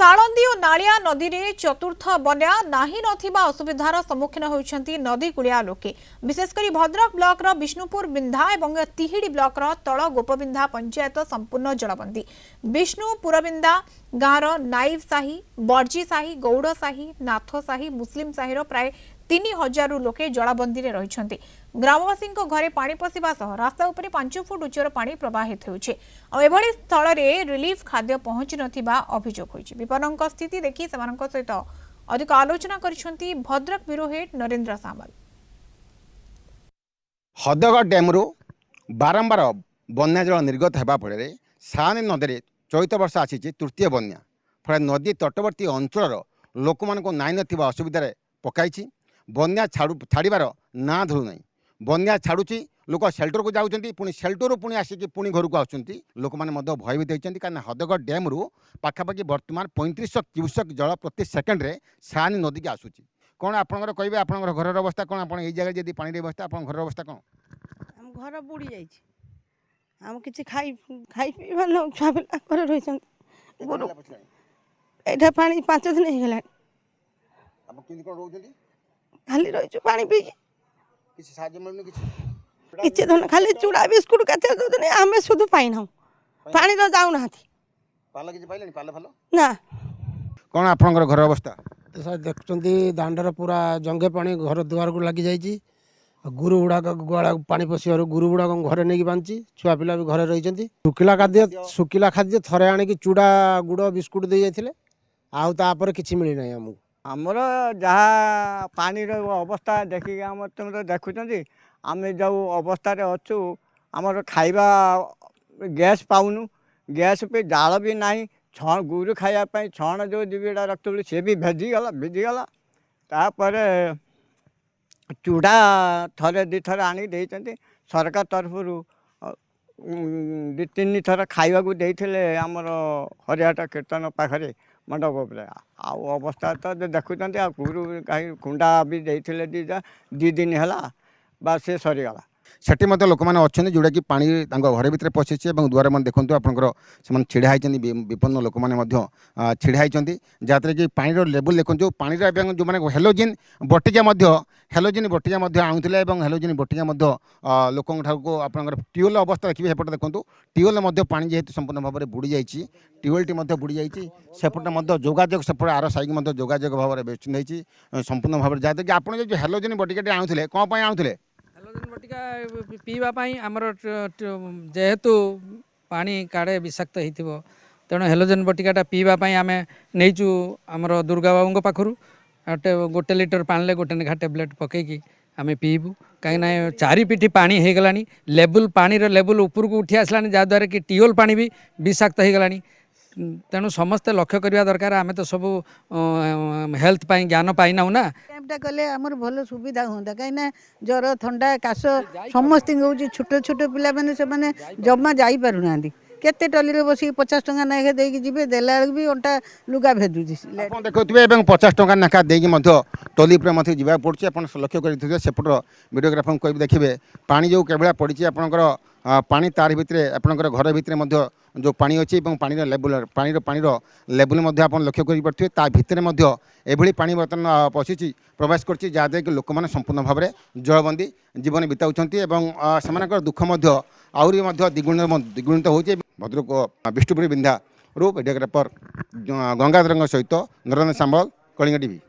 साळंदी और नालिया नदी रे चतुर्थ बन्या नाही नथिबा असुविधार सम्मुखीन होइछंती नदी कुलिया लोके। विशेषकर भद्रक ब्लॉक रो विष्णुपुर बिंधा एवं तिहिडी ब्लॉक रो तळ गोपबिंधा पंचायत संपूर्ण जलबंदी। विष्णुपुर बिंधा गाँव नाइव साही, बर्जी साही, गौड़ साही, नाथ साही, मुस्लिम साही रो प्राय 3000 लोके जलबंदी रे रहिछंती। ग्रामवासी घरे पानी पशिबा सह रास्ता उपरे 5 फुट उच्चर पानी प्रवाहित होउछे। एभली स्थल रे रिलीफ खाद्य पहुंची नथिबा अभियोग होइछे। विपन्नक स्थिति देखि सेमानक सहित अधिक आलोचना करिसंती भद्रक ब्यूरो हेड नरेंद्र सामल। हदगढ़ डैम्रु बारंबार बन्या जल निर्गत होगा फल सानी नदी चलित वर्ष आसी तृतीय बन्या फल नदी तटवर्ती अंचल लोक मान नाई ना असुविधा पकई बन्या छाड़बार ना धरू ना बन्या छाड़ुची लोक सेल्टर को जाऊँच पुणी सेल्टर पुणी आसिक पुणी घर को आसुँच लोक मैंने भयभीत होती कारण हदगढ़ डैम्रु पाखापाखि बर्तमान 3500 क्यूसेक जल प्रति सेकेंड में सानी नदी की आसूची। कौन आपंकर कहे आप घर अवस्था कौन आप जगह जब पानी अवस्था आप घर अवस्था कौन आम घर बुड़ी जाम कि खाई पी छुआ पिला रही एटा पानी 5 दिन हो खाली रही पानी पी किसी धन खाली चूड़ा बिस्कुट के आम शुद्ध पाइना पानी तो जाऊना ना कौन आप घर अवस्था सर देखुं दांडर पूरा जंगे पानी घर दुआर को लगी जाइए गुरु गुड़ाक गुड़ा पानी पशिवर गुरु गुड़ाक घरे नहीं बांधी छुआ पिला भी घरे रही शुखिला खाद्य थरे आणिकी चूड़ा गुड़ बिस्कुट दे जाते आउपर कि मिलना आमको आमर जहाँ पानी अवस्था देखिए आम तुम तो देखुं आम जो अवस्था अच्छु आमर खाइबा गैस पाऊनु गैस पे जाल भी नहीं छण गुरु खायापाई छण जो जीविका रखुल सी भी भिजिगला तापर चूड़ा थरे दी थर आनी सरकार तरफ 2-3 थर खाइबा को देते आमर हरियाट कीर्तन पाखे मंडप पर अवस्था तो देखुं गुरु कहीं कुंडा भी देते 2 दिन है बा से सरीगला सेठी लोक मैंने अच्छा जोड़ा कि पानी घर भितर पशिश दुआर मैंने देखो आपंकर से छिड़ा होती विपन्न लोक मैंने छिड़ा होती जहाँसे कि पानी लेवल देखो पानी जो मैंने हेलोजिन बटिका हेलोजिन बटिका आणुले हेलोजिन बटिका लोक आपंकर ट्यूबवेल अवस्था देखिए सेपटे देखो ट्यूबवेल पानी जेहेतु संपूर्ण भाव में बुड़ी जाइए ट्यूबवेलटी बुड़ी जाइए सेपटे जोगाजोग सेपटे आर साइक जोगाजोग भाव में बेचुंदी संपूर्ण भाव में जहाँ कि आप जो हेलोजिन बटिका आणुले कौन पर आणुले हेलोजन बटिका पीवाई आमर जेहेतु पानी काड़े विषाक्त हो तेणु हेलोजन बटिकाटा पीवाई आम नहींचु आमर दुर्गा बाबू पाखु 1 लिटर पानी 1 लेखा टेबलेट पकईकी आम पीबू कहीं 4 पिठी पानी हो गला लेवल पानी लेवल ऊपर को उठी आसला जहाँद्वारा कि ट्यूबवेल पानी भी विषाक्त हो गला तेणु समस्ते लक्ष्य करवा दरकार आम तो सब हेल्थ पाई ज्ञान पाइना ना कैंपटा कले आमर भल सुविधा होता कहीं ज्वर थंडा काश समस्त हो छोट छोट पिला मैंने से जमा जा पारना केते टली बस 50 टंका नाखे देकी जीवे देला भी अंटा लुगा भेदुची देखुए 50 टंका नाखा देकी टली पर जावाक पड़े आप लक्ष्य करेंगे सेपट वीडियोग्राफर को देखिए पानी जो केवल पड़ी आपंकर पानी तार भितर आपंकर घर भितर जो पानी अच्छी पानी लेवल पानी लेवल आप लक्ष्य कर ता भितर एभली पानी बर्तमान पशिची प्रवेश कर जहाँद्वारा कि लोक मैंने संपूर्ण भाव में जलबंदी जीवन बिताऊँच दुख आहरी द्विगुणित हो भद्रक विष्णुपुर बिंधा वीडियोग्राफर गंगाधर सहित नरेंद्र सामल कलिंग टीवी।